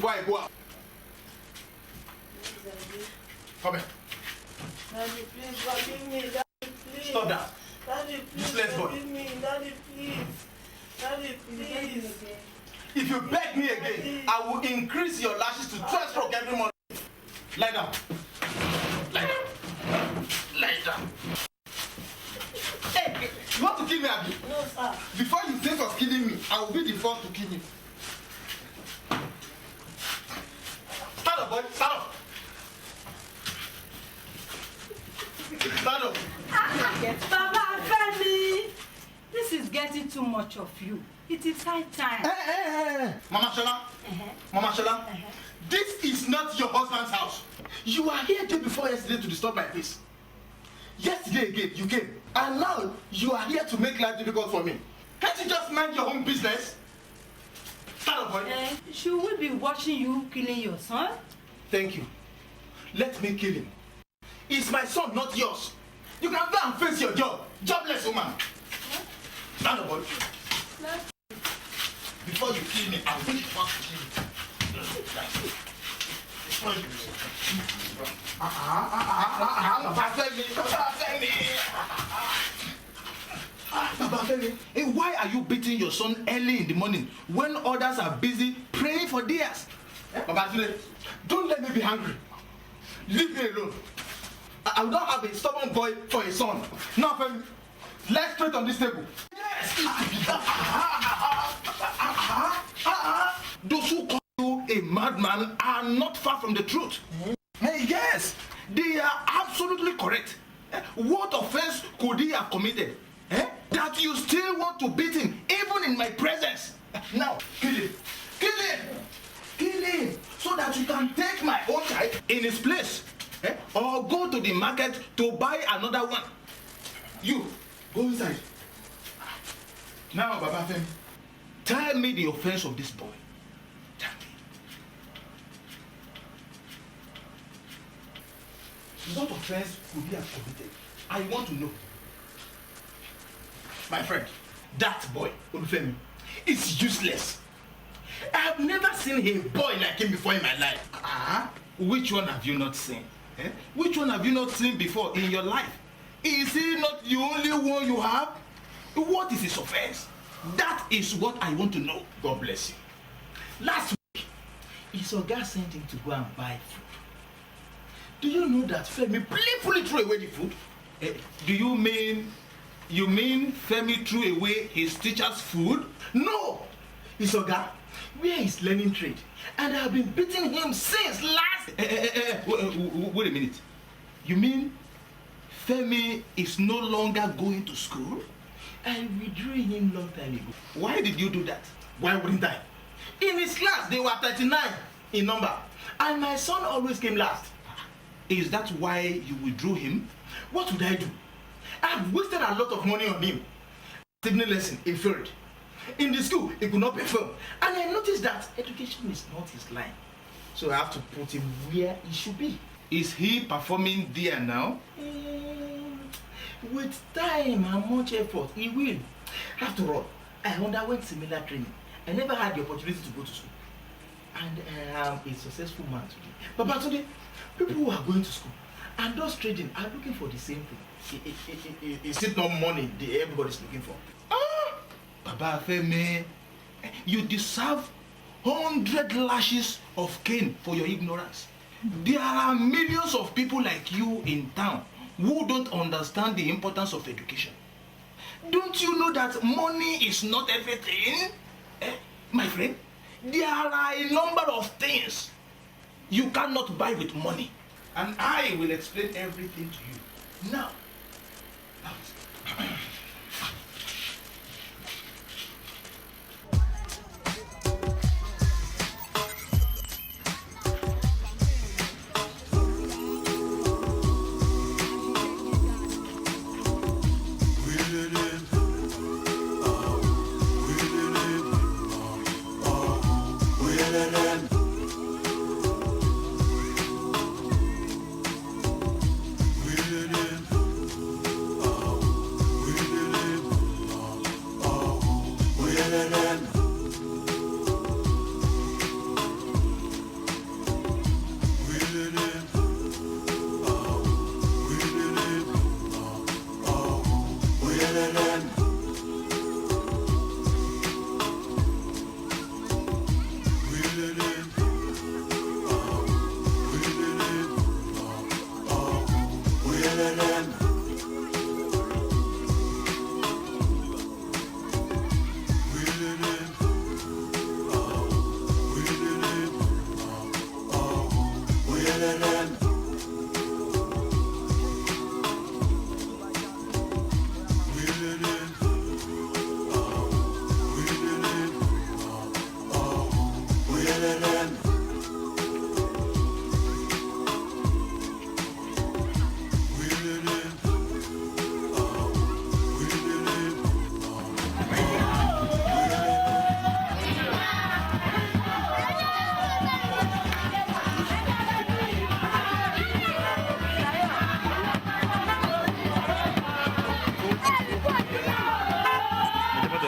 before I go out. Come here. Daddy, please forgive me. Daddy, please. Stop that. Daddy, please forgive me. Daddy, please. Daddy, please. If you beg me again, I will increase your lashes to 12 strokes every morning. Lie down. Lie down. Lie down. Hey, you want to kill me, Abby? No, sir. Before you think of killing me, I will be the first to kill you. Stand up, boy. Stand up. Stand up. Baba Femi, this is getting too much of you. It is high time. Hey. Mama Shola. Mama Shola. This is not your husband's house. You are here day before yesterday to disturb my peace. Yesterday again, you came. And now you are here to make life difficult for me. Can't you just mind your own business? Stand up, boy. Should we be watching you killing your son? Thank you. Let me kill him. It's my son, not yours. You can go and face your job. Jobless woman. Stand up, boy. Before you kill me, I will be the first to kill you. Baba Femi, why are you beating your son early in the morning when others are busy praying for theirs? Baba Femi, don't let me be hungry. Leave me alone. I will not have a stubborn boy for a son. Now, Femi, let's straight on this table. Those who call you a madman are not far from the truth. Hey, yes, they are absolutely correct. What offense could he have committed? That you still want to beat him, even in my presence? Now, kill him. Kill him. Kill him, so that you can take my own child in his place. Or go to the market to buy another one. You, go inside. Now, Baba Femi, tell me the offense of this boy. Tell me. What offense could he have committed? I want to know. My friend, that boy, Olufemi, is useless. I have never seen a boy like him before in my life. Which one have you not seen? Which one have you not seen before in your life? Is he not the only one you have? What is his offense? That is what I want to know. God bless you. Last week, his oga sent him to go and buy food. Do you know that Femi playfully threw away the food? Do you mean Femi threw away his teacher's food? No! His oga, where is learning trade? And I have been beating him since last... wait a minute. You mean Femi is no longer going to school? I withdrew him long time ago. Why did you do that? Why wouldn't I? In his class, they were 39 in number. And my son always came last. Is that why you withdrew him? What would I do? I have wasted a lot of money on him. Evening lesson, he failed. In the school, he could not perform. And I noticed that education is not his line. So I have to put him where he should be. Is he performing there now? With time and much effort, he will. After all, I underwent similar training. I never had the opportunity to go to school. And I am a successful man today. But today, people who are going to school and those trading are looking for the same thing. Is it not money everybody's looking for? Baba Femi, you deserve 100 lashes of cane for your ignorance. There are millions of people like you in town who don't understand the importance of education. Don't you know that money is not everything? My friend, there are a number of things you cannot buy with money. And I will explain everything to you. Now,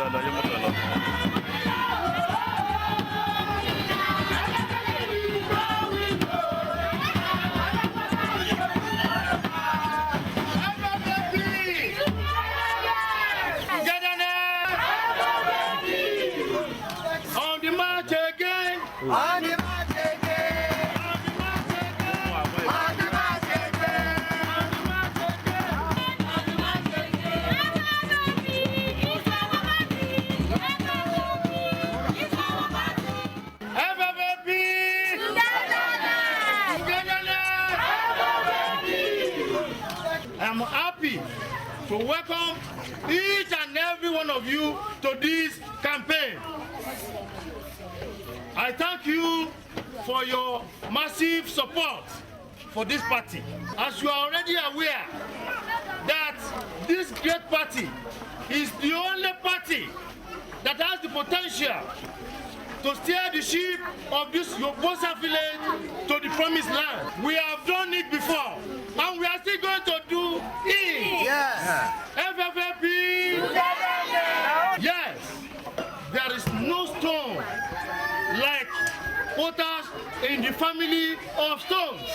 On the march again. On the march again. On the march again. I'm happy to welcome each and every one of you to this campaign. I thank you for your massive support for this party. As you are already aware that this great party is the only party that has the potential to steer the ship of this Yobosa village to the promised land. We have done it before, and we are still going to do it. Yes. FFP. Yes. There is no stone like potters in the family of stones.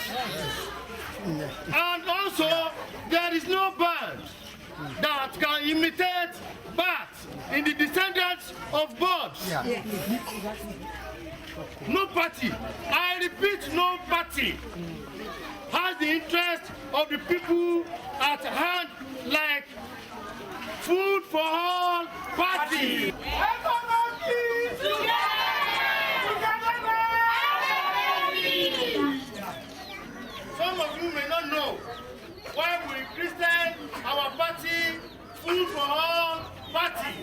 And also, there is no bird that can imitate bats in the descendants of birds. Yeah. No party, I repeat, no party has the interest of the people at hand like Food for All Party. Some of you may not know why we christened our party Food for All Party.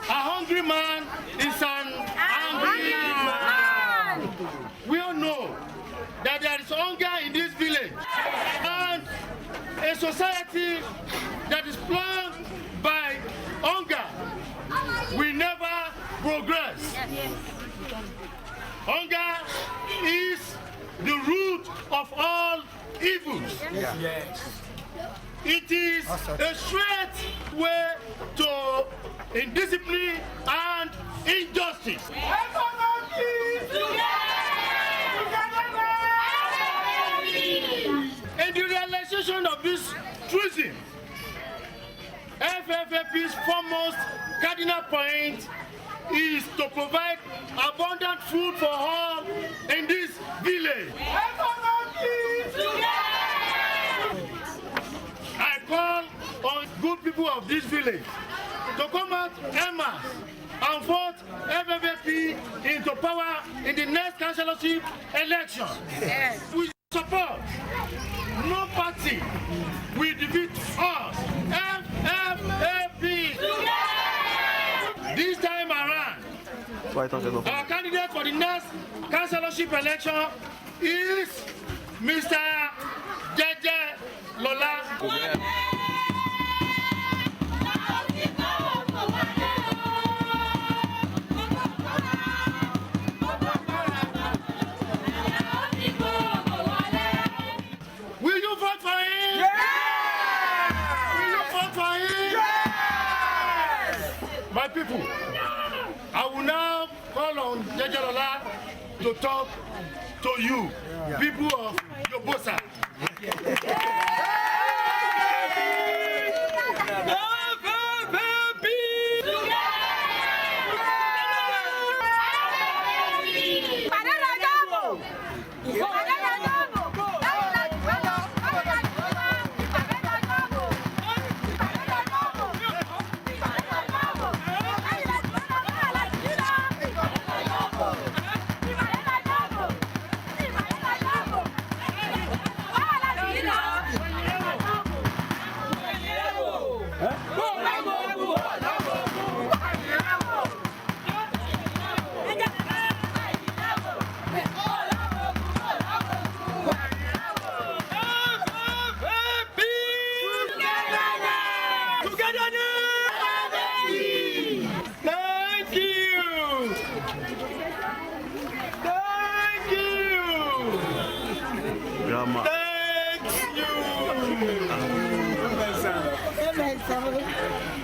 A hungry man is an angry man. We all know that there is hunger in this village, and a society that is plagued by hunger will never progress. Hunger is the root of all evils. It is a straight way to indiscipline and injustice. In the realization of this truism, FFP's foremost cardinal point is to provide abundant food for all in this village. I call on good people of this village to come out en masse and vote FFP into power in the next councillorship election. Yes. We support. No party will defeat us. FFP. This time around, our candidate for the next councillorship election is Mr. Jeje Lola. Will you vote for him? Yes! Will you vote for him? Yes! My people, I will now call on Jeje Lola to talk to you, people of Yobosa.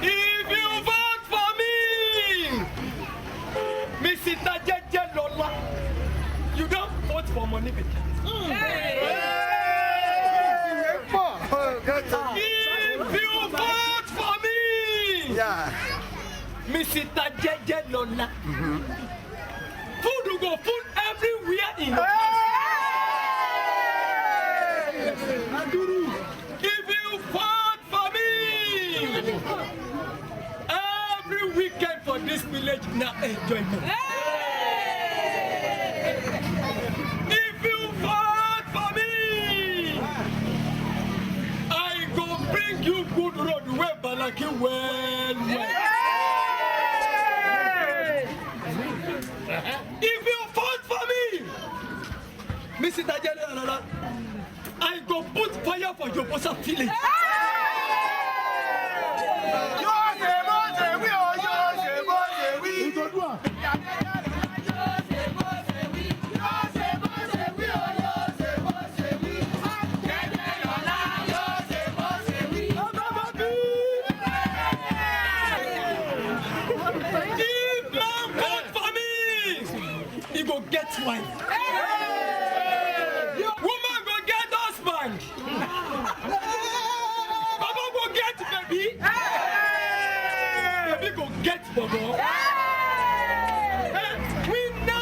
If you vote for me, If you vote for me, Mr. Jeje Lola, food will go food everywhere in the house. If you vote for me, every weekend for this village now enjoyment. If you vote for me, I go bring you good road where Balaki well. If you vote for me, Mr. Tajana, I go put fire for your bossa village. If man vote for me, he go get wife. Woman go get husband. Baba go get baby. Baby go get Bobo. We know.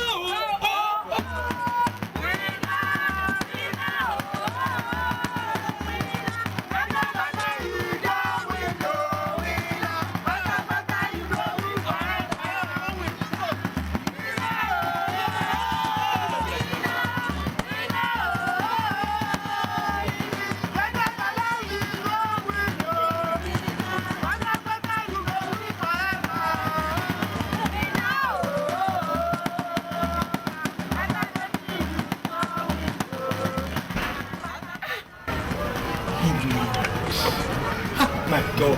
My God.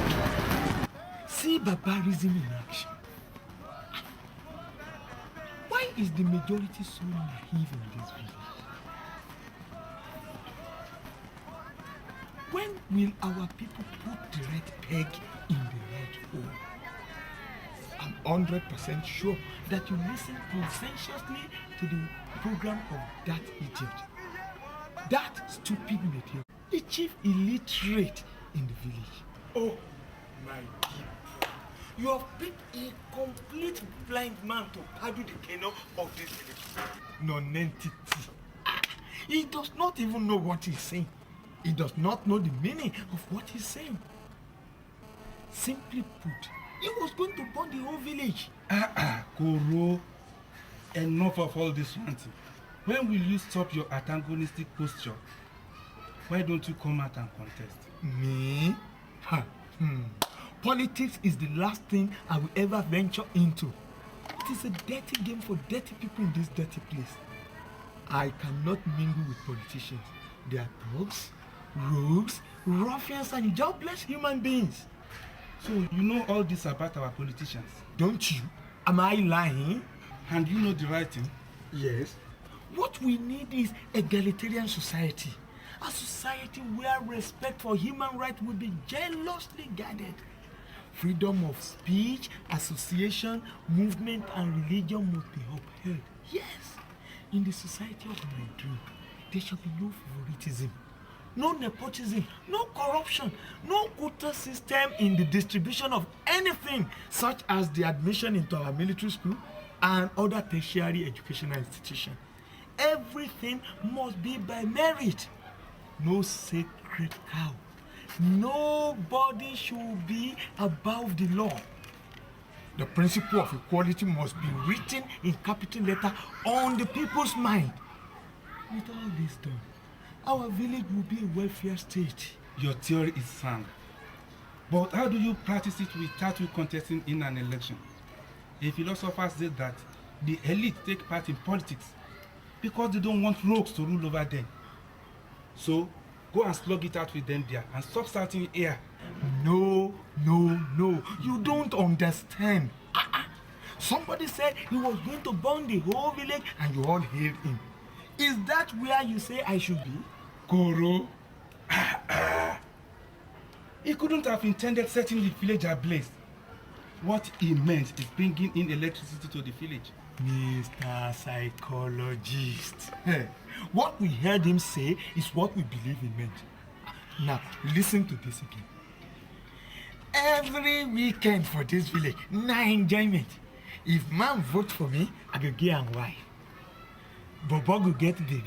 See barbarism in action. Why is the majority so naive in this village? When will our people put the right peg in the right hole? I'm 100% sure that you listen conscientiously to the program of that idiot. That stupid meteor, the chief illiterate in the village. Oh, my people. You have picked a complete blind man to paddle the canoe of this village. Non-entity. He does not even know what he's saying. He does not know the meaning of what he's saying. Simply put, he was going to burn the whole village. Koro, enough of all this ranting. When will you stop your antagonistic posture? Why don't you come out and contest? Me? Politics is the last thing I will ever venture into. It is a dirty game for dirty people in this dirty place. I cannot mingle with politicians. They are thugs, rogues, ruffians, and jobless human beings. So you know all this about our politicians? Don't you? Am I lying? And you know the right thing? Yes. What we need is egalitarian society. A society where respect for human rights will be jealously guarded. Freedom of speech, association, movement, and religion must be upheld. Yes, in the society of my dream, there shall be no favoritism, no nepotism, no corruption, no quota system in the distribution of anything, such as the admission into our military school and other tertiary educational institutions. Everything must be by merit. No sacred cow. Nobody should be above the law. The principle of equality must be written in capital letter on the people's mind. With all this done, our village will be a welfare state. Your theory is sound. But how do you practice it without you contesting in an election? A philosopher said that the elite take part in politics because they don't want rogues to rule over them. So, go and slug it out with them there and stop starting here. No. You don't understand. Somebody said he was going to burn the whole village and you all hailed him. Is that where you say I should be? Koro. He couldn't have intended setting the village ablaze. What he meant is bringing in electricity to the village. Mr. Psychologist. What we heard him say is what we believe he meant. Now, listen to this again. Every weekend for this village, na enjoyment. If man vote for me, I go get am wife. Bobo go get baby.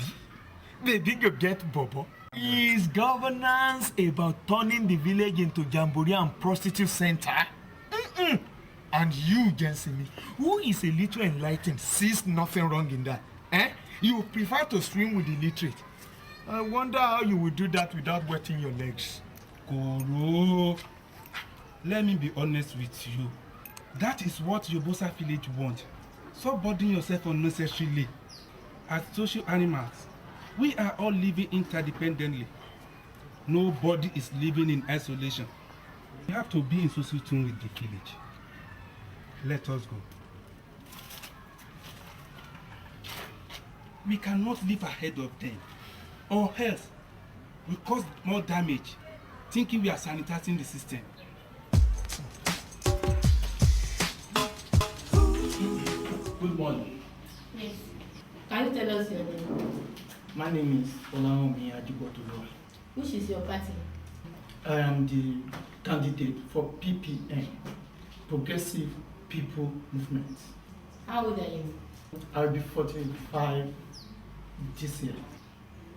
Baby go get Bobo. Is governance about turning the village into jamboree and prostitute center? And you, Jensimi, who is a little enlightened, sees nothing wrong in that. You prefer to swim with the illiterate. I wonder how you will do that without wetting your legs. Koro, let me be honest with you. That is what Yobosa village want. Stop burdening yourself unnecessarily. As social animals, we are all living interdependently. Nobody is living in isolation. We have to be in social tune with the village. Let us go. We cannot live ahead of them, or else we cause more damage, thinking we are sanitizing the system. Good morning. Yes. Can you tell us your name? My name is Olaomi Ajibotolo. Which is your party? I am the candidate for PPM, Progressive People Movement. How old are you? I'll be 45 this year.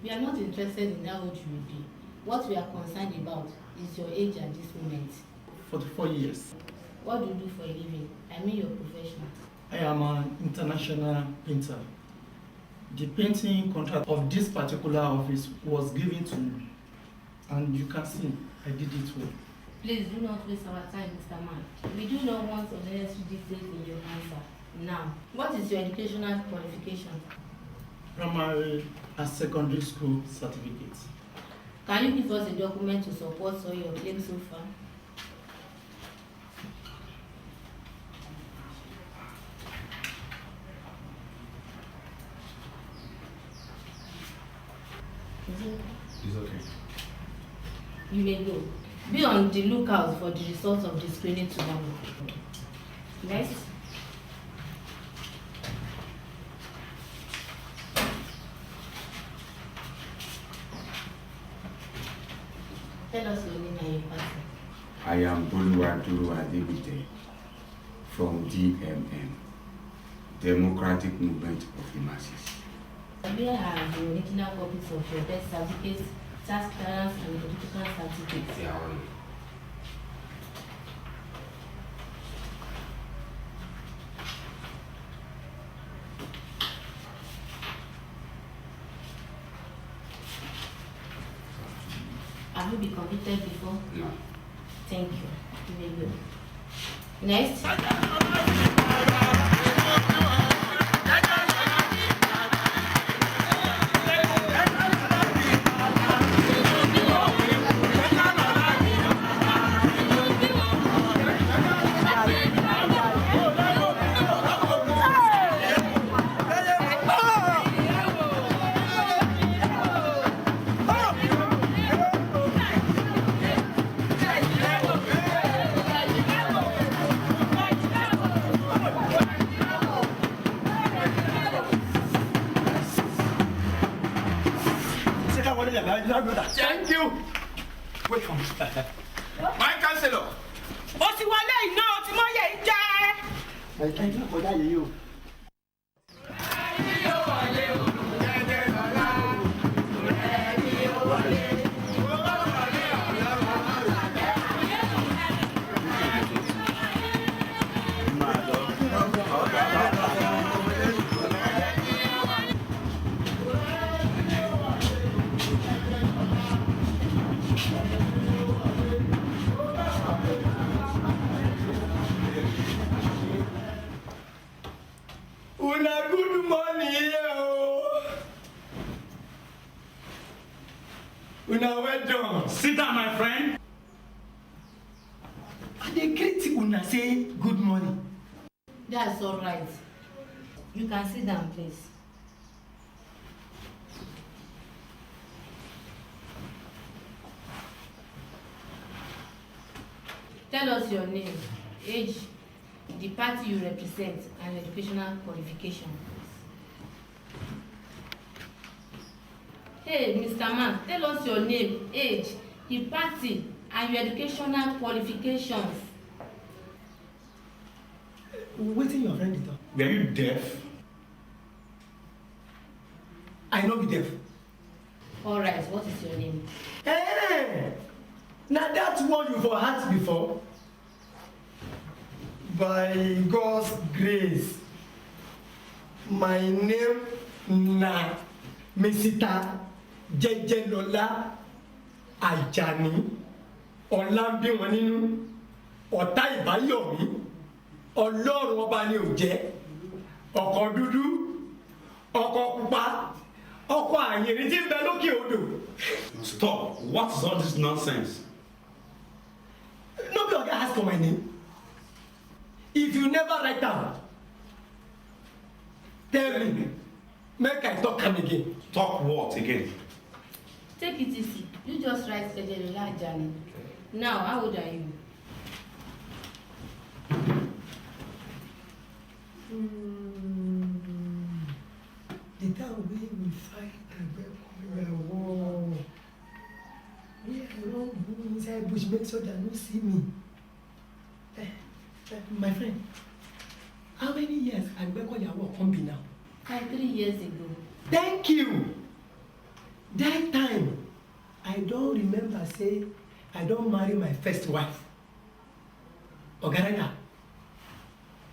We are not interested in how old you will be. What we are concerned about is your age at this moment. 44 years. What do you do for a living? I mean your profession. I am an international painter. The painting contract of this particular office was given to me. And you can see, I did it well. Please do not waste our time, Mr. Man. We do not want unnecessary details in your answer. Now, what is your educational qualification? Primary and secondary school certificates. Can you give us a document to support all your claims so far? It's okay. You may go. Be on the lookout for the results of the screening tomorrow. Next. Tell us your name and your party. I am Boluwaduru Adebite from DMM, Democratic Movement of the Masses. Where are the original copies of your birth certificates, tax clearance, and political certificates? They are all. Have you been convicted before? No. Thank you. You may go. Next. Thank you. Welcome. My counselor. Ó ti wọlé iná, ó ti mọ́yẹ̀ ìjẹ́. Ẹ̀ka kọjá yìí o. Una good morning here. Una well done. Sit down, my friend. I dey greet una say good morning. That's all right. You can sit down, please. Tell us your name, age, the party you represent, and educational qualification. Hey, Mr. Man, tell us your name, age, the party, and your educational qualifications. Wetin your friend dey talk? Were you deaf? I no be deaf. All right, what is your name? Hey, na that one you for heart before? By God's grace, my name na Mr. Jejelola Ajani Ọlámbíwọ̀n ọ̀tá ìbáyọ̀mí Ọlọ́run ọba ni ò jẹ́ ọkọ̀ dúdú ọkọ̀ pupa ọkọ̀ àyìnrín tí ń bẹ lókè odò. Stop. What is all this nonsense? No be oga ask for my name. If you never write am, tell me make I talk am again. Talk what again? Take it easy. You just write Jejelola Ajani. Now, how old are you? The time wey we fight Agbekoyawo, wey I run go inside bush make soldier no see me. My friend, how many years Agbekoyawo come be now? Like 3 years ago. Thank you. That time, I don remember say I don marry my first wife. Ogareta,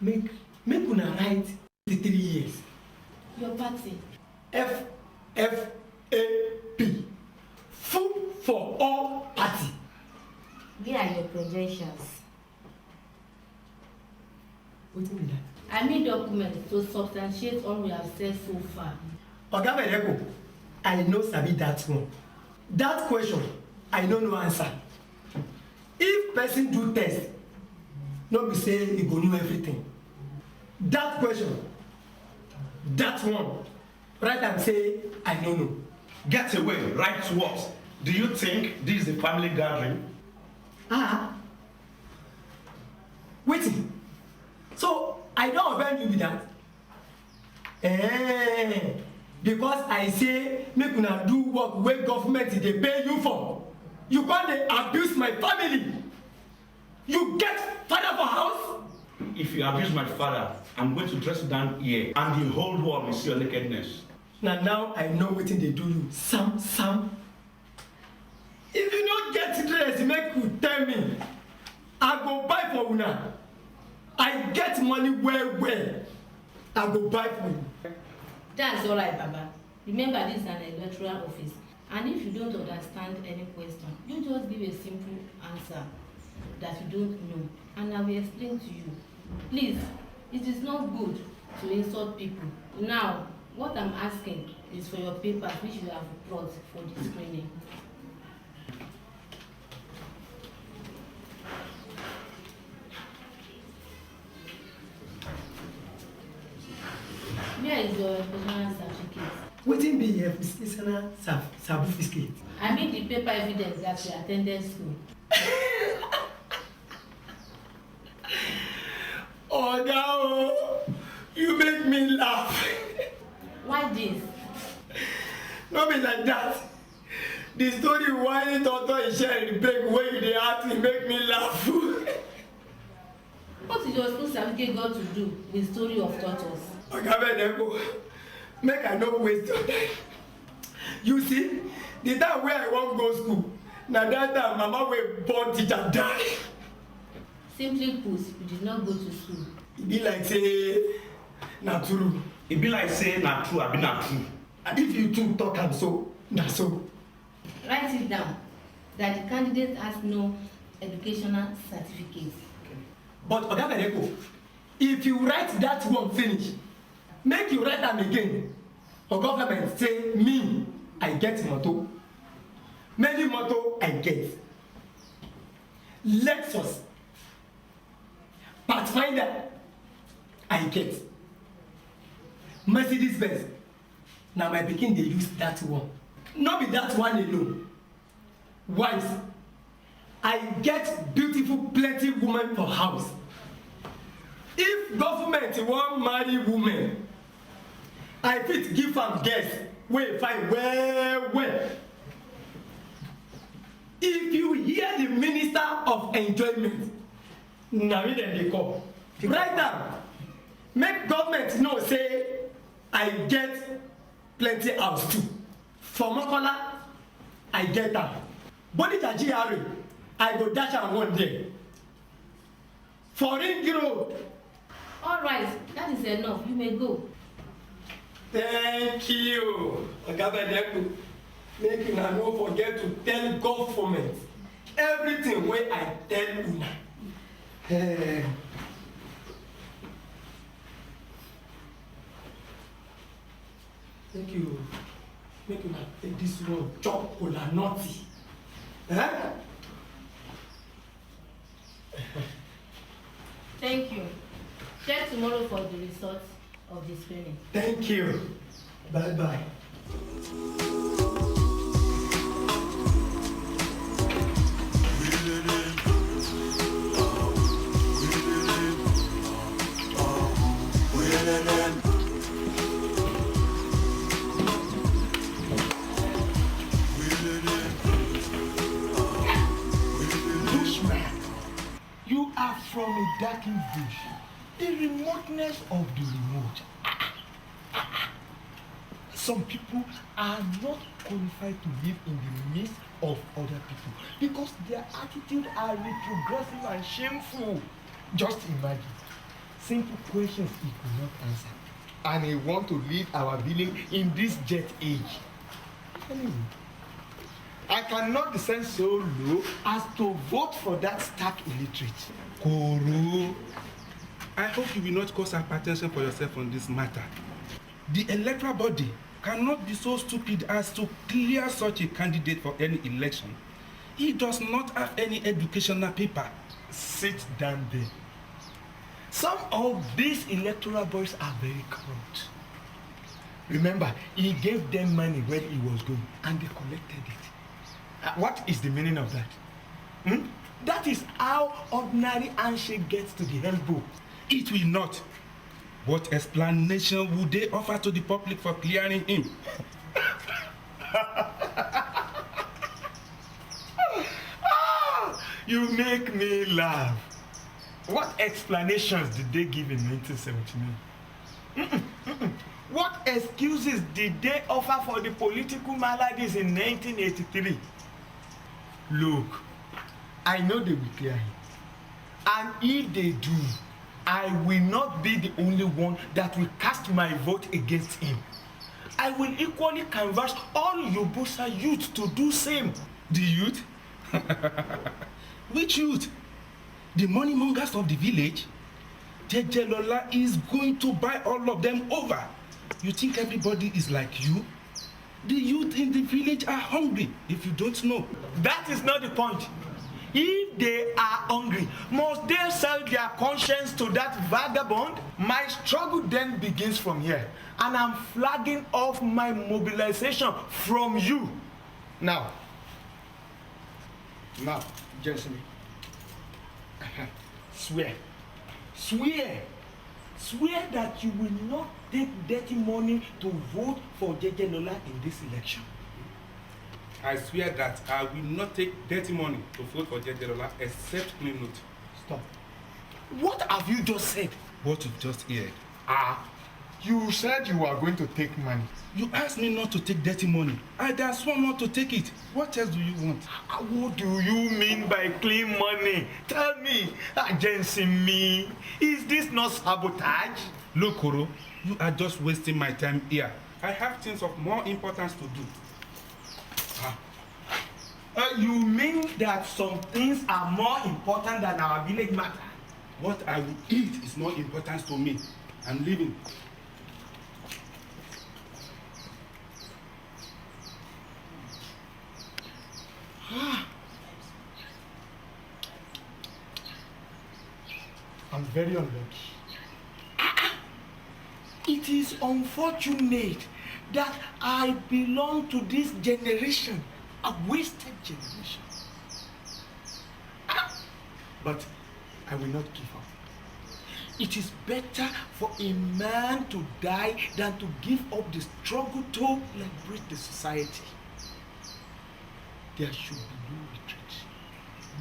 make una write 3 years. Your party? FFAP. Food for all party. Where are your credentials? Wetin be that? I need documents to substantiate all we have said so far. Oga Vedeko, I no sabi that one. That question, I no know answer. If person do test, no be say he go know everything. That question, that one, write am say I no know. Get away. Right what? Do you think this is a family gathering? Wetin? So I don offend you with that? Because I say make una do work wey government dey pay you for. You come dey abuse my family. You get father for house? If you abuse my father, I'm going to dress you down here and the whole world will see your nakedness. Na now I know wetin dey do you. Sam. If you no get dress, make you tell me. I go buy for una. I get money well. I go buy for you. That's all right, Baba. Remember, this is an electoral office. And if you don't understand any question, you just give a simple answer that you don't know. And I will explain to you. Please, it is not good to insult people. Now, what I'm asking is for your papers which you have brought for the screening. Where is your educational certificate? Wetin be your educational certificate? I mean the paper evidence that you attended school. Oga, you make me laugh. Why this? No be like that. The story why Toto Ishel break wey you dey ask me make me laugh. What is your school certificate got to do with story of tortoise? Oga Vedeko, make I no waste your time. You see, the time wey I wan go school, na that time mama wey born teacher die. Simply put, you did not go to school. E be like say na true. E be like say na true, abi na true. And if you too talk am so, na so. Write it down that the candidate has no educational certificate. But Oga Vedeko, if you write that one finish, make you write am again. For government say me, I get motor. Many motor I get. Lexus, Pathfinder, I get. Mercedes Benz, na my pikin dey use that one. No be that one alone. Wives, I get beautiful plenty women for house. government wan marry women, I fit give am girls wey fine well well. If you hear the minister of enjoyment, na me dem dey call. Write am, make government know say I get plenty house too. For Mokola, I get am. Bonita GRA, I go dash am one day. For Ring Road. All right, that is enough. You may go. Thank you, Oga Bedeku. Make una no forget to tell government everything wey I tell una. Thank you. Make una take this one chop kola nutty. Thank you. Check tomorrow for the results of the screening. Thank you. Bye bye. Bushman, you are from a darkened bush. The remoteness of the remote. Some people are not qualified to live in the midst of other people because their attitudes are retrogressive and shameful. Just imagine, simple questions he could not answer, and he want to lead our village in this jet age. Anyway, I cannot descend so low as to vote for that stark illiterate. Koro, I hope you will not cause hypertension for yourself on this matter. The electoral body cannot be so stupid as to clear such a candidate for any election. He does not have any educational paper. Sit down there. Some of these electoral boys are very corrupt. Remember, he gave them money when he was going and they collected it. What is the meaning of that? That is how ordinary handshake gets to the elbow. It will not. What explanation would they offer to the public for clearing him? You make me laugh. What explanations did they give in 1979? What excuses did they offer for the political maladies in 1983? Look, I know they will clear him. And if they do, I will not be the only one that will cast my vote against him. I will equally canvass all Yobosa youth to do same. The youth? Which youth? The money mongers of the village? Jejelola is going to buy all of them over. You think everybody is like you? The youth in the village are hungry, if you don't know. That is not the point. If they are hungry, must they sell their conscience to that vagabond? My struggle then begins from here, and I'm flagging off my mobilization from you. Now, Jensen, swear that you will not take dirty money to vote for Jejelola in this election. I swear that I will not take dirty money to vote for Jejelola except clean note. Stop. What have you just said? What you've just heard. You said you were going to take money. You asked me not to take dirty money. I sworn not to take it. What else do you want? What do you mean by clean money? Tell me, Jensen, me. Is this not sabotage? Look, Koro, you are just wasting my time here. I have things of more importance to do. You mean that some things are more important than our village matter? What I will eat is more important to me. I'm leaving. I'm very unlucky. It is unfortunate that I belong to this generation, a wasted generation. But I will not give up. It is better for a man to die than to give up the struggle to liberate the society. There should be no retreat,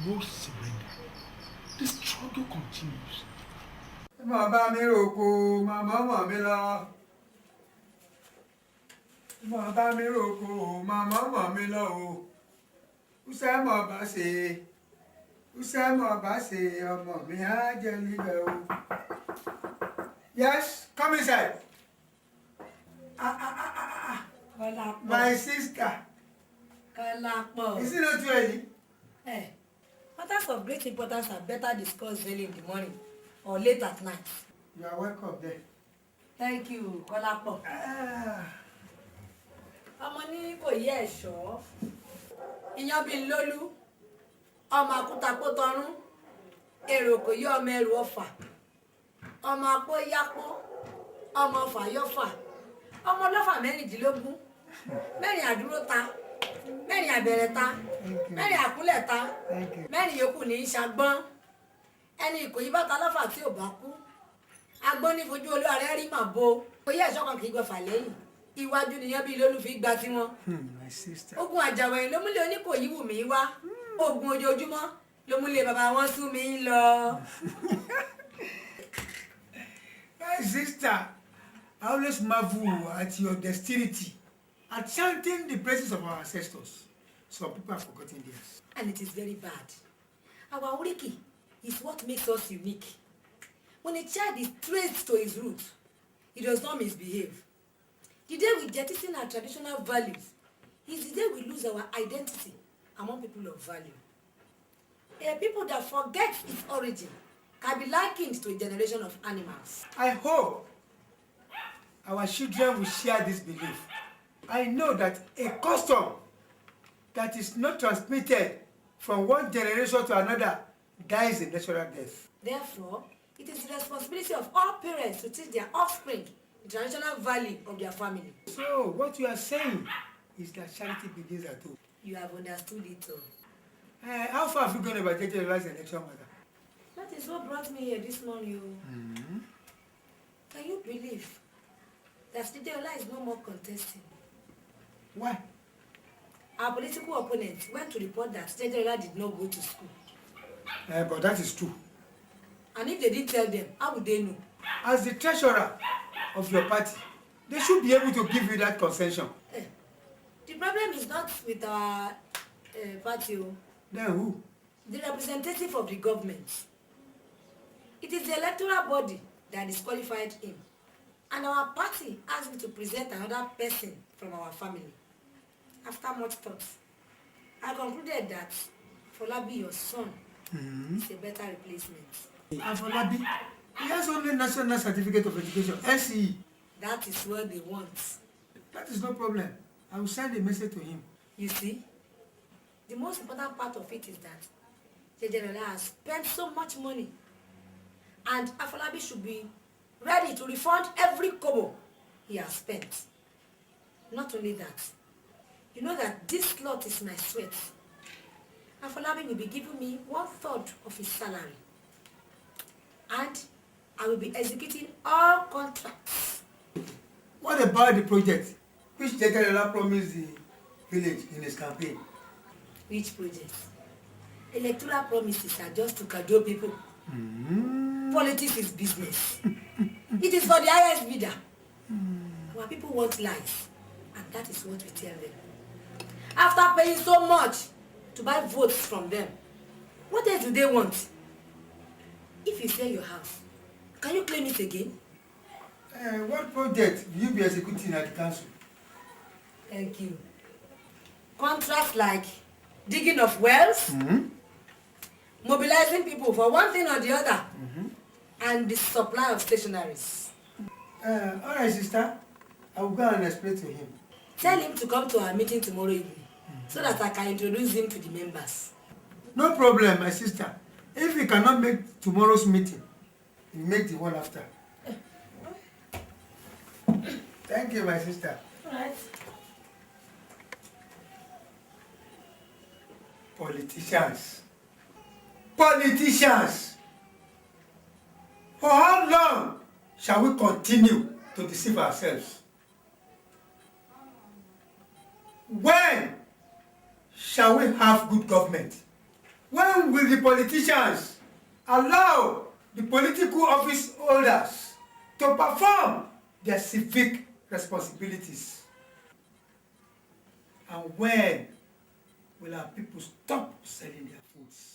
no surrender. The struggle continues. Bàbá mi roko, màmá mọ̀ mi lọ. Bàbá mi roko, màmá mọ̀ mi lọ o. Úsẹ́ mọ̀ bá ṣe, úsẹ́ mọ̀ bá ṣe, ọmọ mi á jẹ níbẹ̀ o. Yes, come inside. My sister. Kalapo. Is it not too early? Matters of great importance are better discussed early in the morning or late at night. You are welcome there. Thank you, Kalapo. Ọmọ ní kò yẹ ẹ̀ṣọ́. Iyán bí lólú. Ọmọ akútakó tọrún. Èrò kò yọ ọmọ ẹrù ọfà. Ọmọ apó yápó. Ọmọ ọfà yọfà. Ọmọ ọlọ́fà mẹ́rìndínlógún. Mẹ́rin àdúró ta. Mẹ́rin àbẹ̀rẹ̀ ta. Mẹ́rin àkúlẹ̀ ta. Mẹ́rin yòókù ní í ṣagbọ́n. Ẹni Ìkòyí bá ta lọ́fà tí ò bá kú. Agbọ́n ní fojú olúwa rẹ̀ rí màbo. Ìkòyí ẹ̀ṣọ́ kan kì í gbọ́fà lẹ́yìn. Iwájú nìyẹn bí lólú fi gba tiwọn. My sister. Ogun àjàwẹ̀yìn ló múlẹ̀ Oníkòyí wù mí wá. Ogun ojoojúmọ́ ló múlẹ̀ bàbá wọn sú mi lọ. My sister, I always marvel at your dexterity at chanting the praises of our ancestors. Some people have forgotten theirs. And it is very bad. Our oriki is what makes us unique. When a child is traced to his roots, he does not misbehave. The day we jettison our traditional values is the day we lose our identity among people of value. A people that forget its origin can be likened to a generation of animals. I hope our children will share this belief. I know that a custom that is not transmitted from one generation to another dies a natural death. Therefore, it is the responsibility of all parents to teach their offspring the traditional value of their family. So, what you are saying is that charity begins at home. You have understood it all. How far have you gone about getting the last election matter? That is what brought me here this morning. Can you believe that Stedeola is no more contesting? Why? Our political opponents went to report that Stedeola did not go to school. But that is true. And if they didn't tell them, how would they know? As the treasurer of your party, they should be able to give you that concession. The problem is not with our party. Then who? The representative of the government. It is the electoral body that disqualified him. And our party asked me to present another person from our family. After much thought, I concluded that Folabi, your son, is a better replacement. And Folabi, he has only National Certificate of Education, NCE. That is what they want. That is no problem. I will send a message to him. You see, the most important part of it is that Stedeola has spent so much money, and Afolabi should be ready to refund every kobo he has spent. Not only that, you know that this lot is my sweat. Afolabi will be giving me 1/3 of his salary, and I will be executing all contracts. What about the project which Stedeola promised the village in his campaign? Which project? Electoral promises are just to cajole people. Politics is business. It is for the highest bidder. Our people want lies, and that is what we tell them. After paying so much to buy votes from them, what else do they want? If you sell your house, can you claim it again? What project will you be executing at the council? Thank you. Contracts like digging of wells, mobilizing people for one thing or the other, and the supply of stationaries. All right, sister. I will go and explain to him. Tell him to come to our meeting tomorrow evening so that I can introduce him to the members. No problem, my sister. If we cannot make tomorrow's meeting, we make the one after. Thank you, my sister. All right. Politicians. Politicians! For how shall we continue to deceive ourselves? When shall we have good government? When will the politicians allow the political office holders to perform their civic responsibilities? And when will our people stop selling their foods?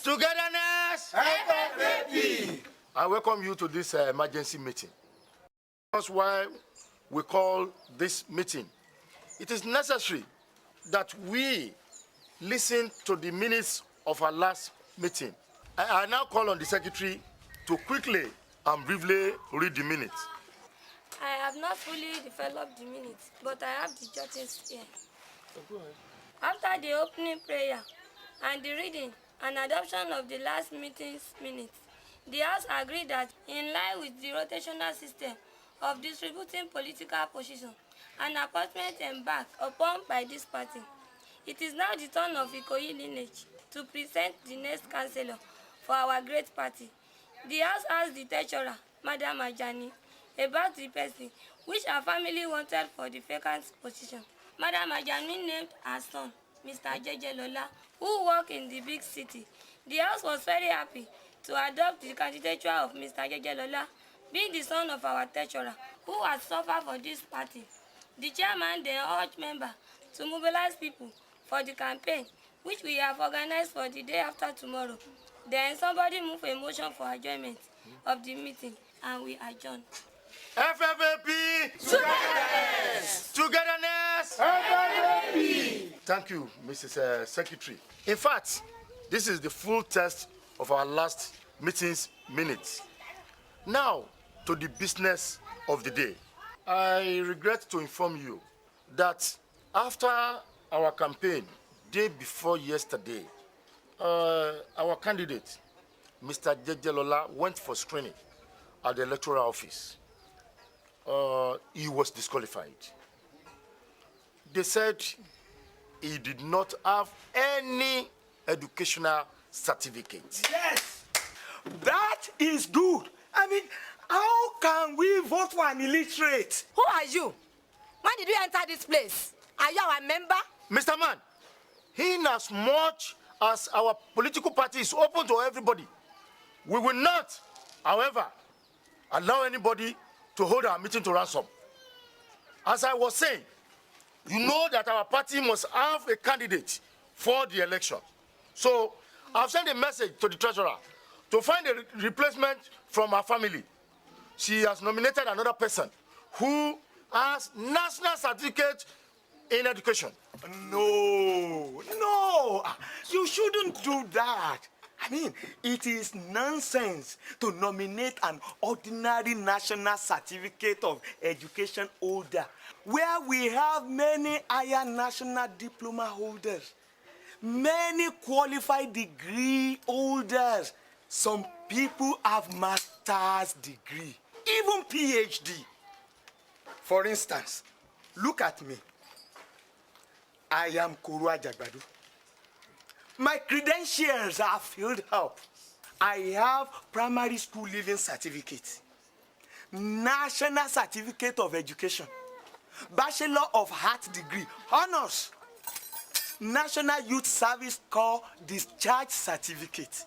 Togetherness! FFAP! I welcome you to this emergency meeting. That's why we call this meeting. It is necessary that we listen to the minutes of our last meeting. I now call on the secretary to quickly and briefly read the minutes. I have not fully developed the minutes, but I have the jottings here. Go ahead. After the opening prayer and the reading and adoption of the last meeting's minutes, the House agreed that, in line with the rotational system of distributing political positions and appointment embarked upon by this party, it is now the turn of Ikoyi lineage to present the next councillor for our great party. The House asked the treasurer, Madam Ajani, about the person which her family wanted for the vacant position. Madam Ajani named her son, Mr. Jeje Lola, who worked in the big city. The House was very happy to adopt the candidature of Mr. Jeje Lola, being the son of our treasurer, who has suffered for this party. The chairman then urged members to mobilize people for the campaign, which we have organized for the day after tomorrow. Then somebody moved a motion for adjournment of the meeting, and we adjourn. FFAP! Togetherness! Togetherness! FFAP! Thank you, Mrs. Secretary. In fact, this is the full text of our last meeting's minutes. Now, to the business of the day. I regret to inform you that after our campaign, day before yesterday, our candidate, Mr. Jeje Lola, went for screening at the electoral office. He was disqualified. They said he did not have any educational certificate. Yes, that is good. I mean, how can we vote for an illiterate? Who are you? When did you enter this place? Are you our member? Mr. Man, in as much as our political party is open to everybody, we will not, however, allow anybody to hold our meeting to ransom. As I was saying, you know that our party must have a candidate for the election. So I've sent a message to the treasurer to find a replacement from our family. She has nominated another person who has national certificate in education. No, you shouldn't do that. I mean, it is nonsense to nominate an ordinary national certificate of education holder where we have many higher national diploma holders, many qualified degree holders. Some people have master's degree, even PhD. For instance, look at me. I am Kuru Ajagbadu. My credentials are filled up. I have primary school leaving certificate, national certificate of education, Bachelor of Arts degree, honors, National Youth Service Corps discharge certificate,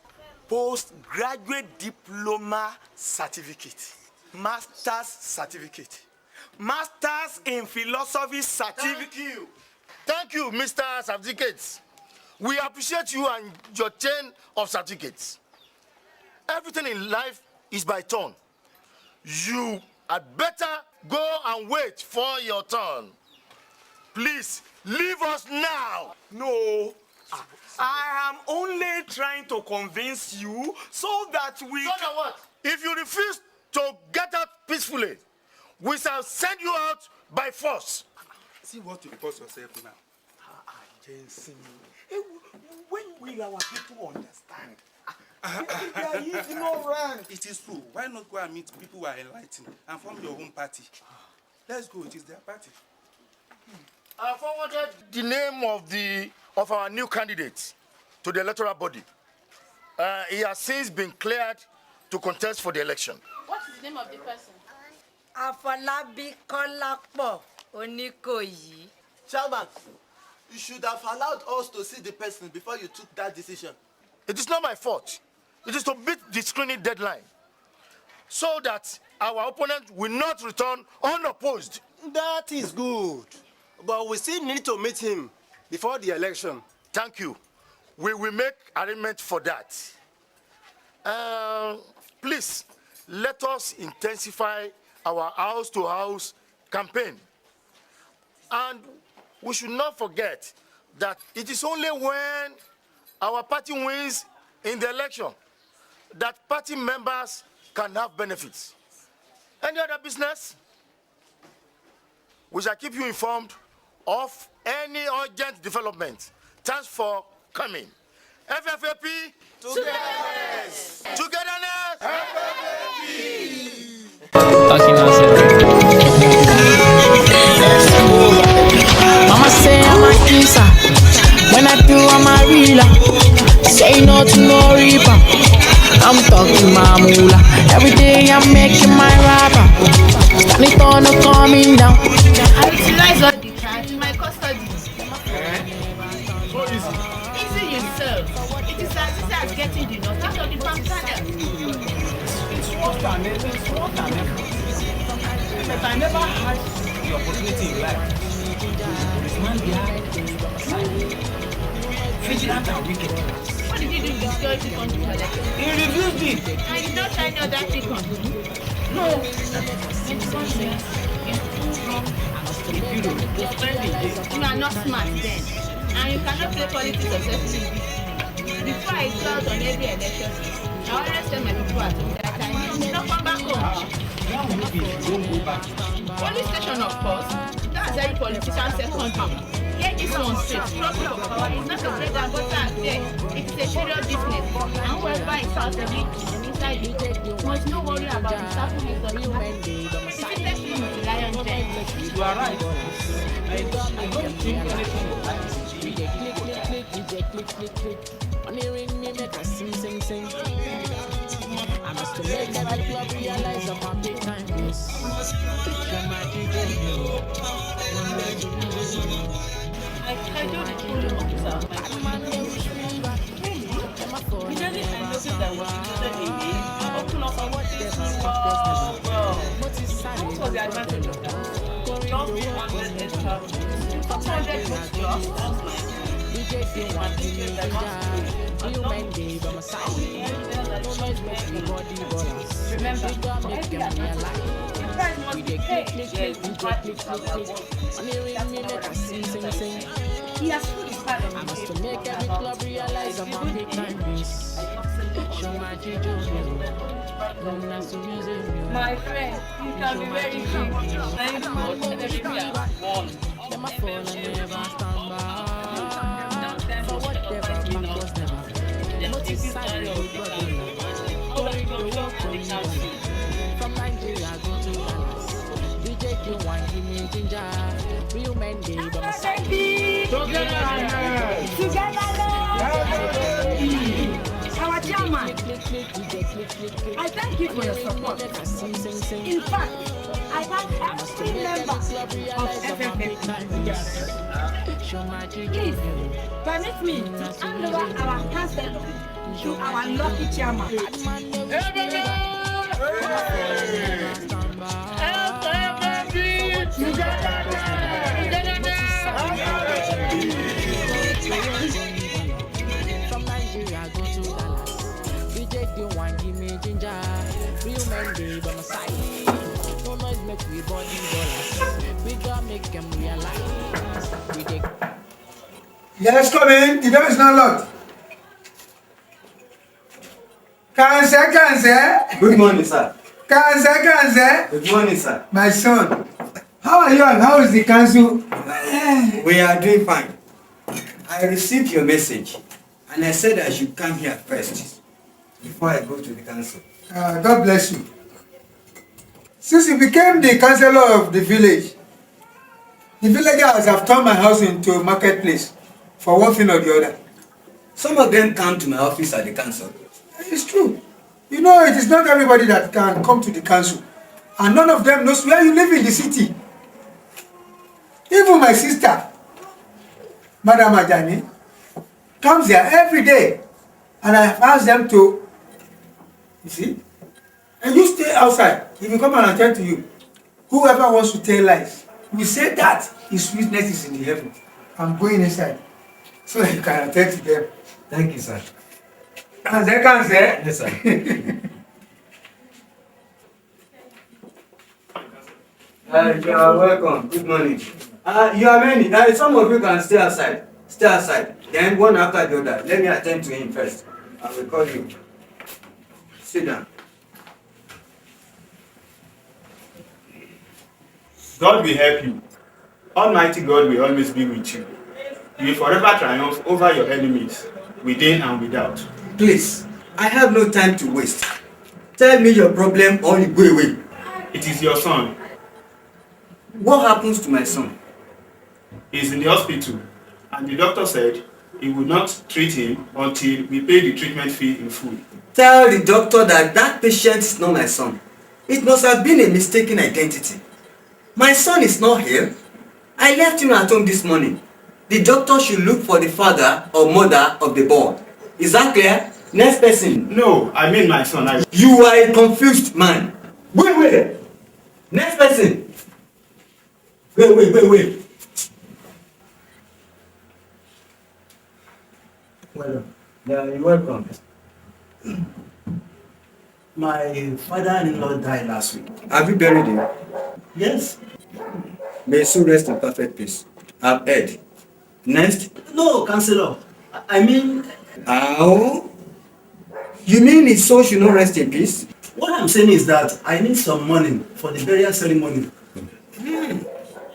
postgraduate diploma certificate, master's certificate, masters in philosophy certificate. Thank you, Mr. Certificates. We appreciate you and your chain of certificates. Everything in life is by turn. You had better go and wait for your turn. Please, leave us now. No, I am only trying to convince you so that we... So that what? If you refuse to get out peacefully, we shall send you out by force. See what you cause yourself now. Jensen, when will our people understand? They are ignorant. It is true. Why not go and meet people who are enlightened and form your own party? Let's go. It is their party. I forwarded the name of our new candidate to the electoral body. He has since been cleared to contest for the election. What is the name of the person? Afolabi Kolapo Onikoyi. Chairman, you should have allowed us to see the person before you took that decision. It is not my fault. It is to beat the screening deadline so that our opponent will not return unopposed. That is good. But we still need to meet him before the election. Thank you. We will make arrangements for that. Please, let us intensify our house-to-house campaign. And we should not forget that it is only when our party wins in the election that party members can have benefits. Any other business? We shall keep you informed of any urgent development. Thanks for coming. FFAP, togetherness! Togetherness! FFAP! Mama say I'm a kisser. When I do, I'm a reeler. Say no to no reaper. I'm talking my moolah. Every day I'm making my rapper. Stand it on the coming down. I utilize all the cash in my custody. So easy. Easy yourself. It is as easy as getting the note out of the bank channel. It's worse than ever. But I never had the opportunity in life. This man behind vigilant and wicked. What did you do with the security fund you collected? He refused it. And you don't sign all that thing on you? No. You are not smart then. And you cannot play politics successfully. Before I go out on every election, I always tell my people at home that I need to come back home. Police station, of course. That's every politician's second home. Get this one straight. Struggle for power is not a bread and butter affair. It's a serious business. And whoever is out of it, inside it, must not worry about the sacrifice of human beings. It's a testing of the lion den. You are right. I don't think anything will happen. Click. Money ring me, make us sing. I must make every club realize I'm a big time miss. I do the full officer of my immediately I noticed that was included in it. I opened up and watched this. What was the advantage of that? Just 100 extra. 400 was just. Remember, the price must be paid. Yes, the price must be paid. He has put his part on I must make every club realize I'm a big time miss. Show my my friend, you can be very free. I know one. Them a fall and never stand back. For whatever man was never. Notice inside your body. From Nigeria go to Dallas. DJ Q1 give me ginger. Real men day by my side. Our chairman, I thank you for your support. In fact, I thank every member of FFF. Please, permit me to hand over our council to our lucky chairman. From Nigeria go to Dallas. DJ the one give me ginger. Real men day by my side. No noise make we body dollars. We gotta make them realize. We dig. Yes, come in. The door is not locked. Kanse. Good morning, sir. Kanse. Good morning, sir. My son, how are you and how is the council? We are doing fine. I received your message and I said I should come here first before I go to the council. God bless you. Since you became the councillor of the village, The villagers have turned my house into a marketplace for one thing or the other. Some of them come to my office at the council. It's true. You know, it is not everybody that can come to the council. And none of them knows where you live in the city. Even my sister, Madam Ajani, comes there every day. And I have asked them to, you see, and you stay outside. If you come and attend to you, whoever wants to tell lies, we say that his witness is in the heaven. I'm going inside so that you can attend to them. Thank you, sir. And they can say, yes, sir. You are welcome. Good morning. You are many. Some of you can stay outside. Stay outside. Then one after the other. Let me attend to him first. I will call you. Sit down. God will help you. Almighty God will always be with you. You will forever triumph over your enemies, within and without. Please, I have no time to waste. Tell me your problem or you go away. It is your son. What happens to my son? He is in the hospital, and the doctor said he will not treat him until we pay the treatment fee in full. Tell the doctor that that patient is not my son. It must have been a mistaken identity. My son is not here. I left him at home this morning. The doctor should look for the father or mother of the boy. Is that clear? Next person. No, I mean my son. You are a confused man. Wait. Next person. Wait. Well done. Yeah, you're welcome. My father-in-law died last week. Have you buried him? Yes. May his soul rest in perfect peace. I've heard. Next. No, Councillor. I mean... How? You mean his soul should not rest in peace? What I'm saying is that I need some money for the burial ceremony.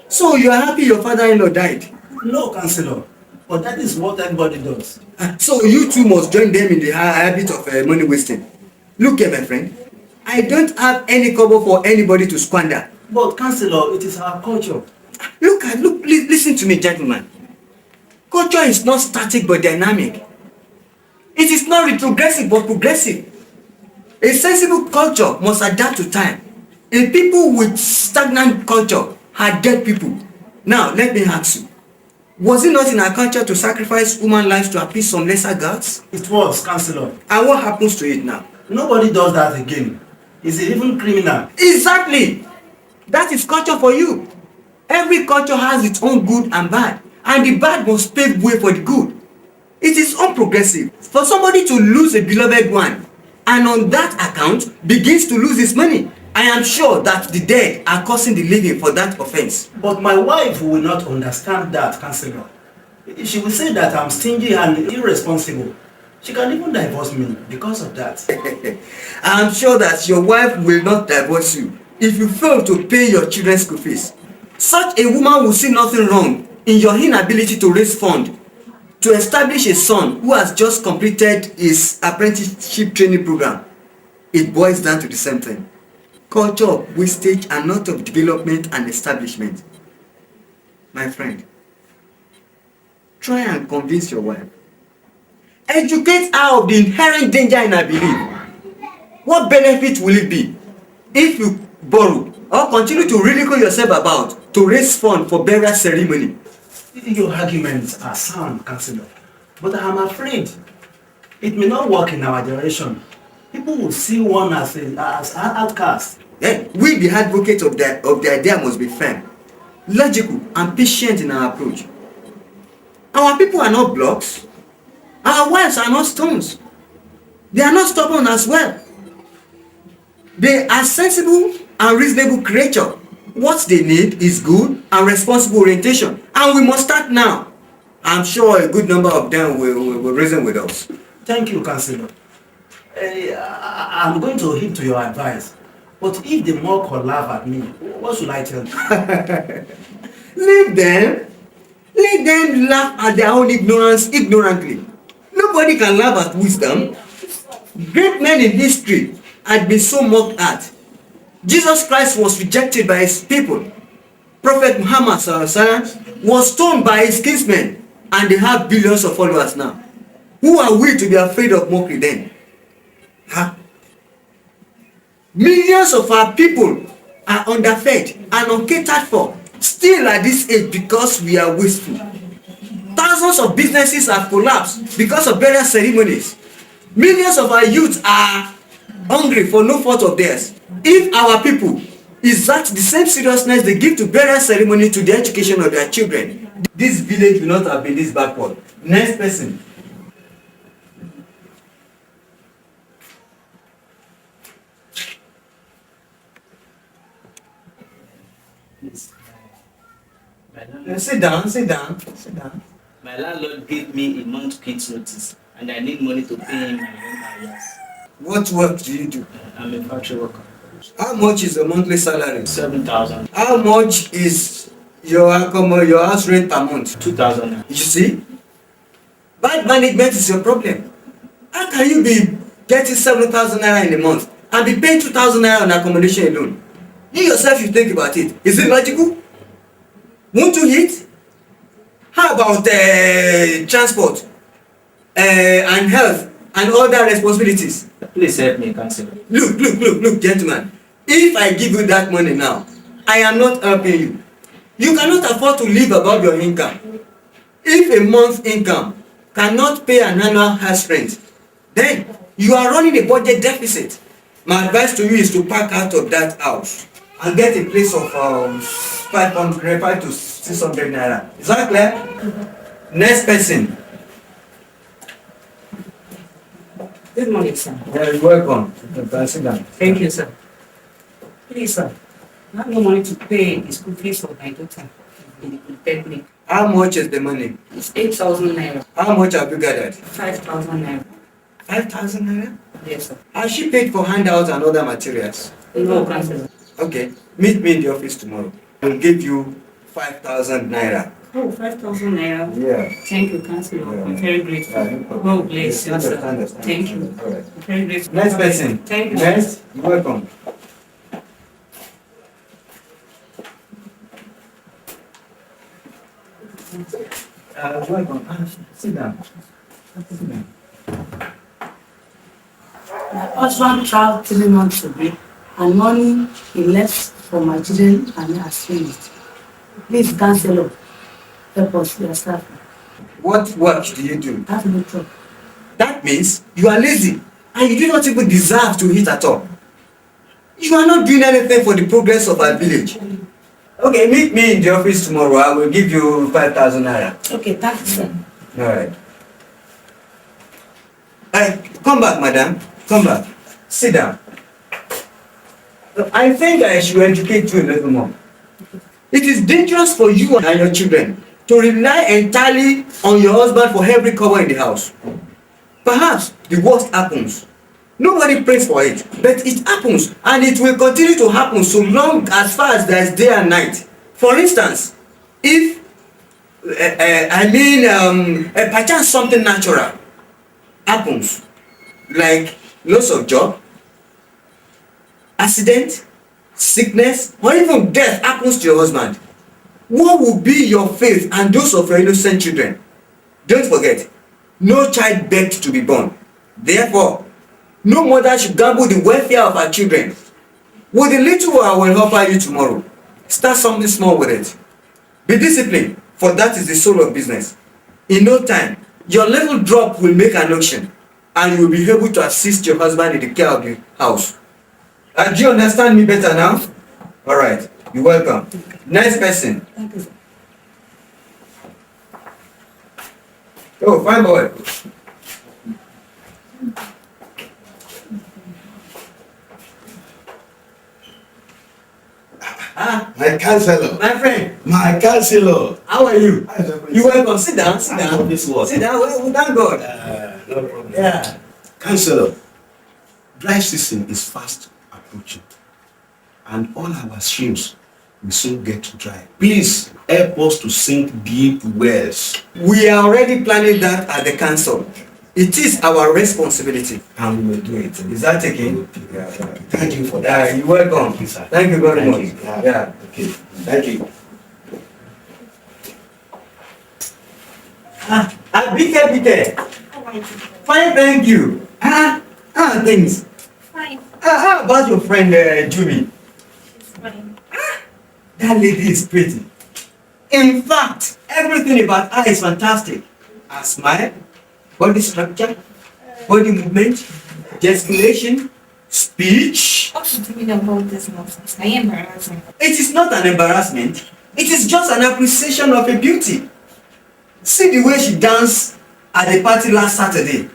So you are happy your father-in-law died? No, Councillor. But that is what everybody does. So you too must join them in the habit of money wasting. Look here, my friend. I don't have any cover for anybody to squander. But Councillor, it is our culture. Look, listen to me, gentlemen. Culture is not static but dynamic. It is not retrogressive but progressive. A sensible culture must adapt to time. A people with stagnant culture are dead people. Now, let me ask you. Was it not in our culture to sacrifice human lives to appease some lesser gods? It was, Councillor. And what happens to it now? Nobody does that again. Is it even criminal? Exactly! That is culture for you. Every culture has its own good and bad. And the bad must pave way for the good. It is unprogressive for somebody to lose a beloved one and on that account begins to lose his money. I am sure that the dead are causing the living for that offense. But my wife will not understand that, Councillor. She will say that I'm stingy and irresponsible. She can even divorce me because of that. I am sure that your wife will not divorce you if you fail to pay your children's school fees. Such a woman will see nothing wrong in your inability to raise funds to establish a son who has just completed his apprenticeship training program. It boils down to the same thing. Culture of wastage and not of development and establishment. My friend, try and convince your wife. Educate her of the inherent danger in her belief. What benefit will it be if you borrow or continue to ridicule yourself about to raise funds for burial ceremony? Your arguments are sound, Councillor, but I am afraid it may not work in our generation. People will see one as an outcast. Yeah, we, the advocates of the idea, must be firm, logical, and patient in our approach. Our people are not blocks. Our wives are not stones. They are not stubborn as well. They are sensible and reasonable creatures. What they need is good and responsible orientation. And we must start now. I'm sure a good number of them will reason with us. Thank you, Councillor. I'm going to heed to your advice. But if they mock or laugh at me, what should I tell you? Leave them. Let them laugh at their own ignorance ignorantly. Nobody can laugh at wisdom. Great men in history had been so mocked at. Jesus Christ was rejected by his people. Prophet Muhammad was stoned by his kinsmen, and they have billions of followers now. Who are we to be afraid of mockery then? Huh? Millions of our people are underfed and uncatered for, still at this age, because we are wasteful. Thousands of businesses have collapsed because of burial ceremonies. Millions of our youth are hungry for no fault of theirs. If our people is that the same seriousness they give to burial ceremony to the education of their children, this village will not have been this backward. Next person. Sit down. My landlord gave me a month quit notice, and I need money to pay him my rent arrears. What work do you do? I'm a factory worker. How much is the monthly salary? 7,000. How much is your house rent per month? 2,000. You see? Bad management is your problem. How can you be getting 7,000 naira in a month and be paying 2,000 naira on accommodation alone? You yourself, you think about it. Is it logical? Won't you eat? How about transport and health and other responsibilities? Please help me, Councillor. Look, gentlemen. If I give you that money now, I am not helping you. You cannot afford to live above your income. If a month's income cannot pay an annual house rent, then you are running a budget deficit. My advice to you is to pack out of that house and get a place of 500 to 600 naira. Is that clear? Next person. Good morning, sir. Yeah, you're welcome. Sit down. Thank you, sir. Please, sir, I have no money to pay the school fees for my daughter in the polytechnic. How much is the money? It's 8,000 naira. How much have you gathered? 5,000 naira. 5,000 naira? Yes, sir. Has she paid for handouts and other materials? No, Councillor. Okay, meet me in the office tomorrow. I'll give you 5,000 naira. Oh, 5,000 naira. Yeah. Thank you, Councillor. Yeah. I'm very grateful. Yeah, no problem. God bless you, sir. Understand. Thank you. All right. I'm very grateful. Next person. Thank you. Next, you're welcome. Welcome. Sit down. My husband traveled 3 months ago, and money he left for my children and me has finished. Please, Councillor, help us, we are staff. What work do you do? I have no job. That means you are lazy and you do not even deserve to eat at all. You are not doing anything for the progress of our village. Okay, meet me in the office tomorrow. I will give you 5,000 naira. Okay, thank you, sir. All right. Come back, madam. Come back. Sit down. I think I should educate you a little more. It is dangerous for you and your children to rely entirely on your husband for every cover in the house. Perhaps the worst happens. Nobody prays for it, but it happens, and it will continue to happen so long as far as there is day and night. For instance, if perchance something natural happens, like loss of job, accident, sickness, or even death happens to your husband, what will be your faith and those of your innocent children? Don't forget, no child begged to be born. Therefore, no mother should gamble the welfare of her children. With the little I will offer you tomorrow, start something small with it. Be disciplined, for that is the soul of business. In no time, your little drop will make an auction, and you will be able to assist your husband in the care of the house. Do you understand me better now? All right, you're welcome. Next person. Thank you, sir. Oh, fine boy. My counselor. My friend. My counselor. How are you? You welcome. Sit down. Sit down. This work. Sit down. Well, thank God. No problem. Yeah. Counselor, dry season is fast approaching, and all our streams will soon get dry. Please help us to sink deep wells. We are already planning that at the council. It is our responsibility, and we will do it. Is that okay? Thank you for that. You're welcome. Thank you, sir. Thank you very much. You. Yeah. Okay. Thank you. Abike. Fine, thank you. Things. Fine. How about your friend Jumi? She's fine. That lady is pretty. In fact, everything about her is fantastic. Her smile, body structure, body movement, gesticulation, speech. What do you mean about this nonsense? Are you embarrassing? It is not an embarrassment. It is just an appreciation of a beauty. See the way she danced at the party last Saturday.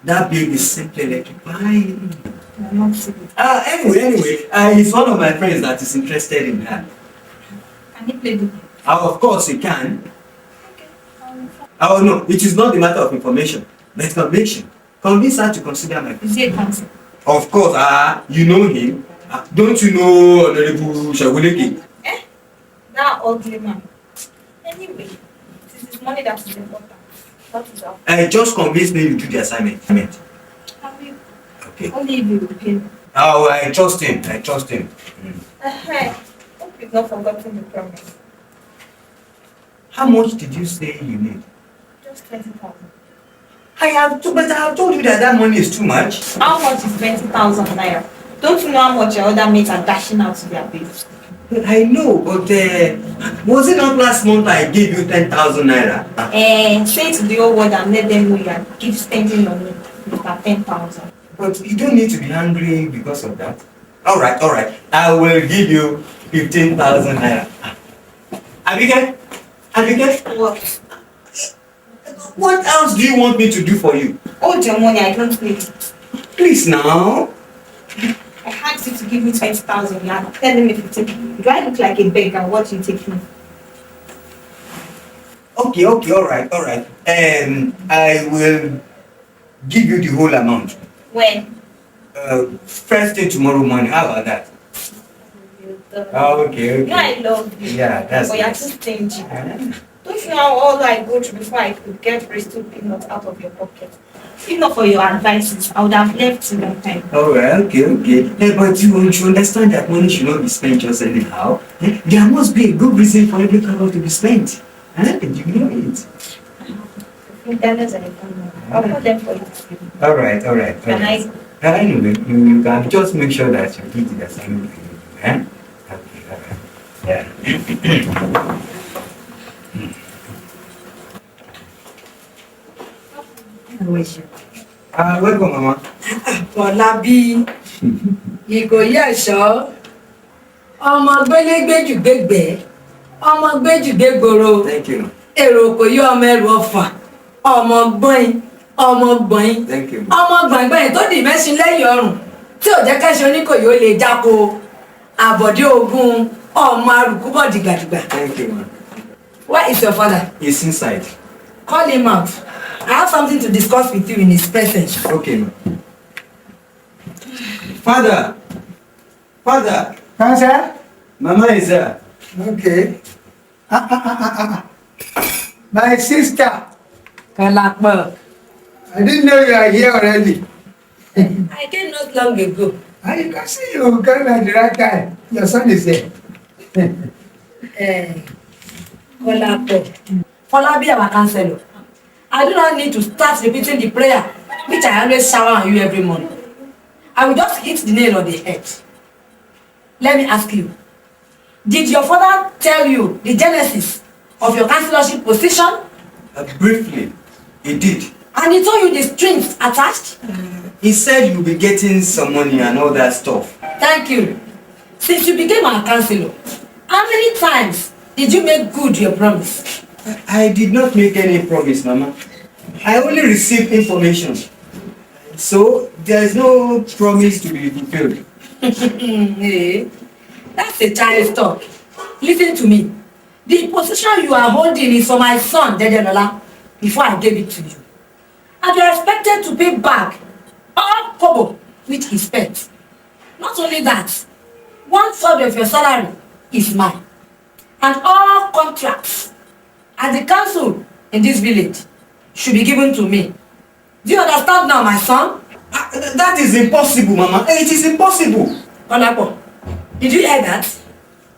That baby is simply electrifying. Anyway, he's one of my friends that is interested in her. Can you play the game? Of course he can. Oh no, it is not a matter of information, but conviction. Convince her to consider my friend. Is he a counsel? Of course, you know him. Don't you know Honorable Shaguleki? That ugly man. Anyway, it is his money that is important. That is all. Just convince me you do the assignment. I will. Okay. Only if you will pay me. Oh, I trust him. Hope you've not forgotten the promise. How much did you say you need? Just 20,000. But I have told you that money is too much. How much is 20,000 naira? Don't you know how much your other mates are dashing out to their babes? I know, but was it not last month I gave you 10,000 naira? Say to the whole world and let them know you are keep spending money with that 10,000. But you don't need to be angry because of that. All right. I will give you 15,000 naira. Abike? What? What else do you want me to do for you? Hold your money, I don't need it. Please now. I asked you to give me 20,000. You are telling me 15. Do I look like a beggar? What you take me? Okay, all right. I will give you the whole amount. When? First thing tomorrow morning. How about that? Okay. You know I love you. Yeah, that's but you're nice. too stingy. Don't you know all I go through before I could get bristol peanuts out of your pocket? If not for your advices, I would have left you long time. Alright, okay. But you understand that money should not be spent just anyhow. There must be a good reason for every cover to be spent. Do you know it? I'll put them for you. Alright. Can I go? Anyway, you can just make sure that you do the assignment. Okay, alright. Yeah. Welcome, Mama. Fọlábí, Ìkòyí ẹ̀ṣọ́, ọmọ gbélégbéjùgbégbé, ọmọ gbéjùgbégboro, èrò Ìkòyí ọmọ ẹrù ọ̀fà, ọmọ gbọ́in, ọmọ gbọ̀in, ọmọ gbọ̀ngbọ̀n tó dì mẹ́sìn lẹ́yìn ọrùn tí ò jẹ́ kẹ́sìn Oníkòyí ó lè jáko, àbọ̀dé ogun, ọmọ arùkú bọ̀ dìgbàdìgbà. Where is your father? He's inside. Call him out. I have something to discuss with you in his presence. Okay. Father. Sir? Mama is there. Okay. My sister. Kalakpa. I didn't know you are here already. I came not long ago. I can see you came at the right time. Your son is there. Kalakpa. Fọlábí, our counselor. I do not need to start repeating the prayer which I always shower on you every morning. I will just hit the nail on the head. Let me ask you, did your father tell you the genesis of your councillorship position? Briefly, he did. And he told you the strings attached? He said you'll be getting some money and all that stuff. Thank you. Since you became our councillor, how many times did you make good your promise? I did not make any promise, Mama. I only received information. So, there is no promise to be fulfilled. Hey, that's a child's talk. Listen to me. The position you are holding is for my son, Dedelola, before I gave it to you. And you are expected to pay back all kobo which he spent. Not only that, 1/3 of your salary is mine. And all contracts at the council in this village should be given to me. Do you understand now, my son? That is impossible, Mama. It is impossible. Olapo, did you hear that?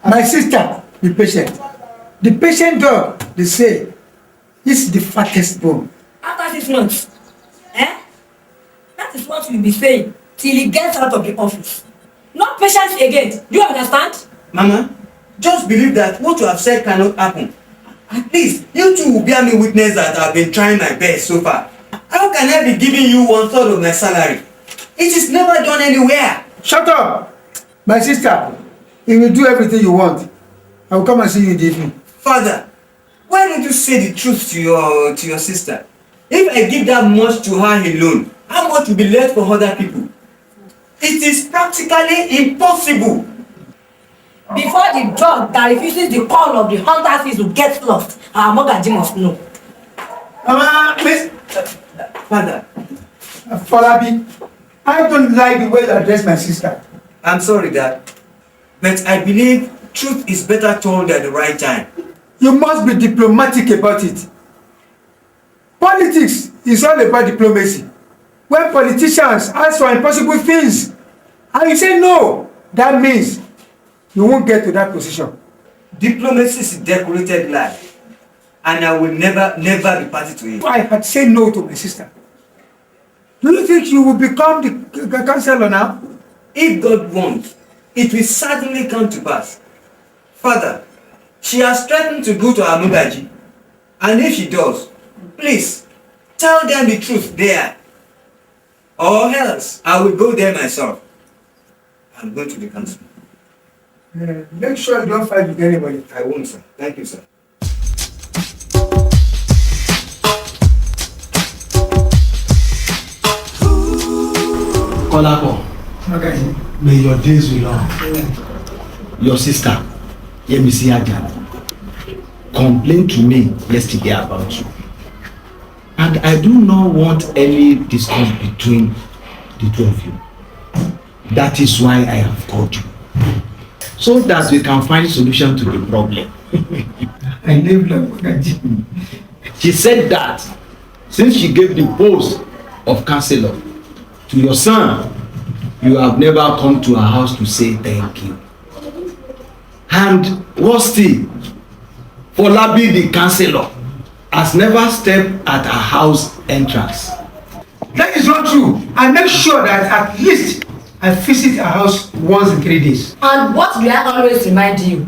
My sister, be patient. The patient dog, they say, This is the fattest bone. After 6 months, that is what you'll be saying till he gets out of the office. Not patience again. Do you understand? Mama, just believe that what you have said cannot happen. At least you two will bear me witness that I've been trying my best so far. How can I be giving you 1/3 of my salary? It is never done anywhere. Shut up! My sister, he will do everything you want. I will come and see you in the evening. Father, why don't you say the truth to your sister? If I give that much to her alone, how much will be left for other people? It is practically impossible. Before the dog that refuses the call of the hunter sees will get lost, our Mogaji must know. Mama, please. Father. Falabi, I don't like the way you address my sister. I'm sorry, Dad. But I believe truth is better told at the right time. You must be diplomatic about it. Politics is all about diplomacy. When politicians ask for impossible things and you say no, that means you won't get to that position. Diplomacy is a decorated lie, and I will never be party to it. I had said no to my sister. Do you think you will become the counselor now? If God wants, it will certainly come to pass. Father, she has threatened to go to her Mogaji, and if she does, please tell them the truth there, or else I will go there myself. I'm going to the council. Make sure you don't fight with anybody. I won't, sir. Thank you, sir. Kolapo, okay. May your days be long. Your sister, Yemisi Ajani, complained to me yesterday about you. And I do not want any distance between the two of you. That is why I have called you. So that we can find a solution to the problem. I live like She said that since she gave the post of counselor to your son, you have never come to her house to say thank you. And worse still, Folabi the counselor has never stepped at her house entrance. That is not true. I make sure that at least I visit her house once in 3 days. And what do I always remind you?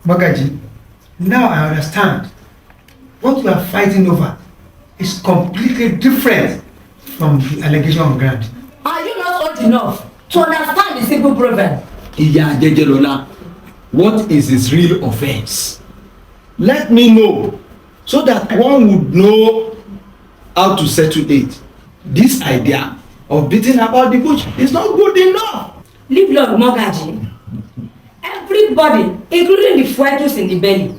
Mogaji, now I understand. What you are fighting over is completely different from the allegation of grant. Are you not old enough to understand the simple proverb? Iya Jejelola, what is his real offense? Let me know so that one would know how to settle it. This idea of beating about the bush is not good enough. Leave Lord Mogaji. Everybody, including the fuetus in the belly,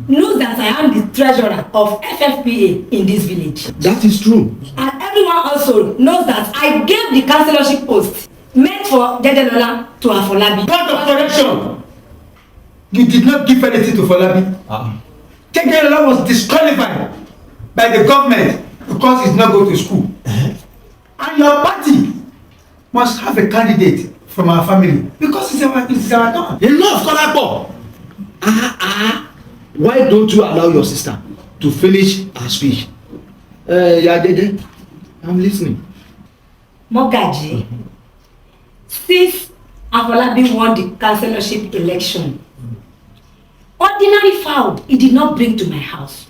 knows that I am the treasurer of FFPA in this village. That is true. And everyone also knows that I gave the councillorship post meant for Jejelola to Afolabi. Point of correction! You did not give anything to Folabi. Jejelola was disqualified by the government because he's not going to school. And your party must have a candidate from our family because it's our turn. Enough, Kolapo! Why don't you allow your sister to finish her speech? Yadeje, I'm listening. Mogaji, since Afolabi won the councillorship election, ordinary fowl he did not bring to my house.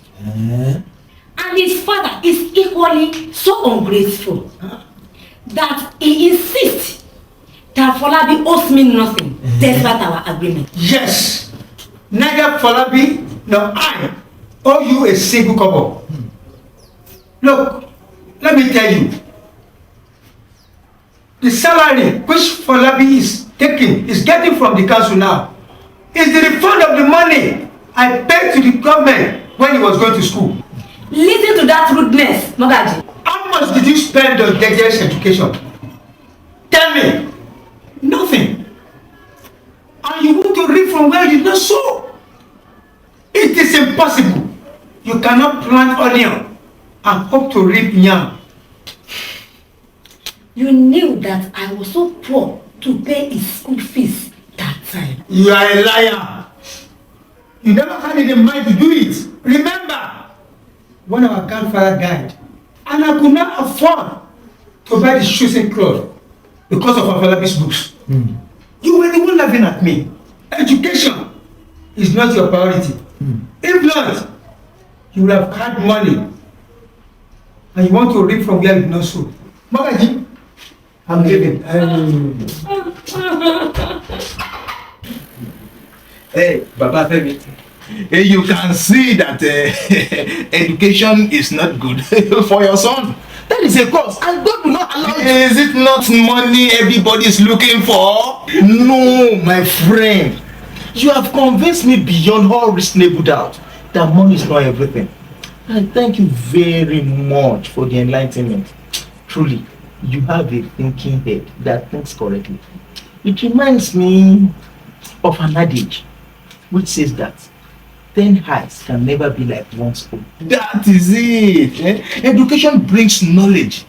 And his father is equally so ungrateful that he insists that Folabi owes me nothing despite our agreement. Yes, neither Folabi nor I owe you a single kobo. Look, let me tell you, the salary which Folabi is getting from the council now is the refund of the money I paid to the government when he was going to school. Listen to that rudeness, Mogaji. How much did you spend on Jeje's education? Tell me. Nothing. And you want to reap from where you did not sow. It is impossible. You cannot plant onion and hope to reap yam. You knew that I was so poor to pay his school fees that time. You are a liar. You never had it in mind to do it. Remember, when our grandfather died, and I could not afford to buy the shoes and clothes because of our father's books. You were the one laughing at me. Education is not your priority. If not, you would have had money and you want to reap from where you did not sow. Magaji, I'm leaving. Hey, Baba Femi. You can see that education is not good for your son. That is a cause, and God will not allow it. Is it not money everybody is looking for? No, my friend. You have convinced me beyond all reasonable doubt that money is not everything. And thank you very much for the enlightenment. Truly, you have a thinking head that thinks correctly. It reminds me of an adage which says that 10 eyes can never be like one spoon. That is it. Education brings knowledge.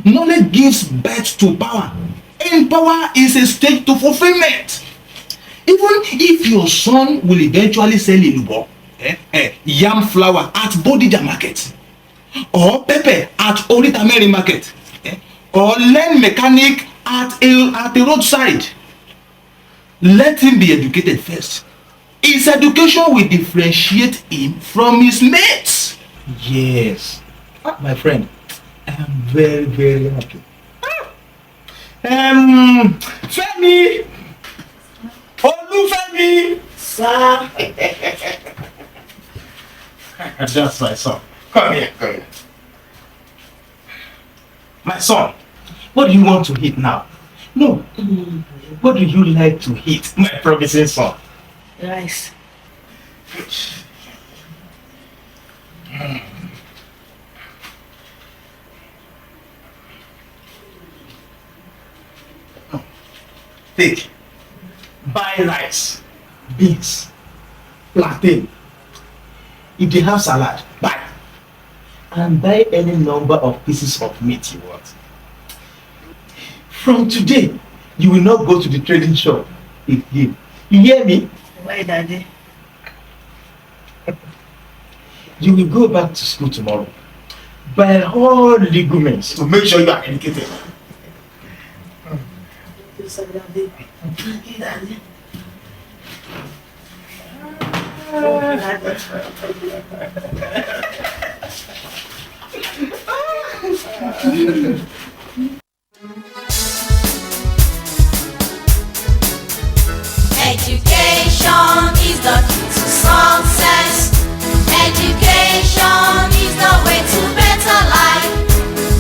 Knowledge gives birth to power. And power is a stage to fulfillment. Even if your son will eventually sell ilubo, yam flour at Bodija market, or pepper at Oritameri market, or learn mechanic at a roadside, let him be educated first. His education will differentiate him from his mates. Yes, my friend, I am very, very happy. Femi! Olufemi! Sir! That's my son. Come here, come here. My son, what do you want to eat now? No. What do you like to eat, my promising son? Rice. Take. Buy rice, beans, plantain. If they have salad, buy. And buy any number of pieces of meat you want. From today, you will not go to the trading shop again. You hear me? Why, Daddy? You will go back to school tomorrow. By all legal means to make sure you are educated. Education is the key to success. Education is the way to better life.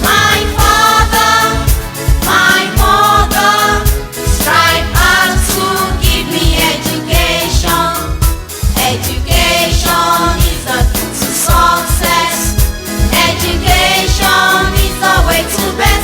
My father, my mother, strive hard to give me education. Education is the key to success. Education is the way to better life.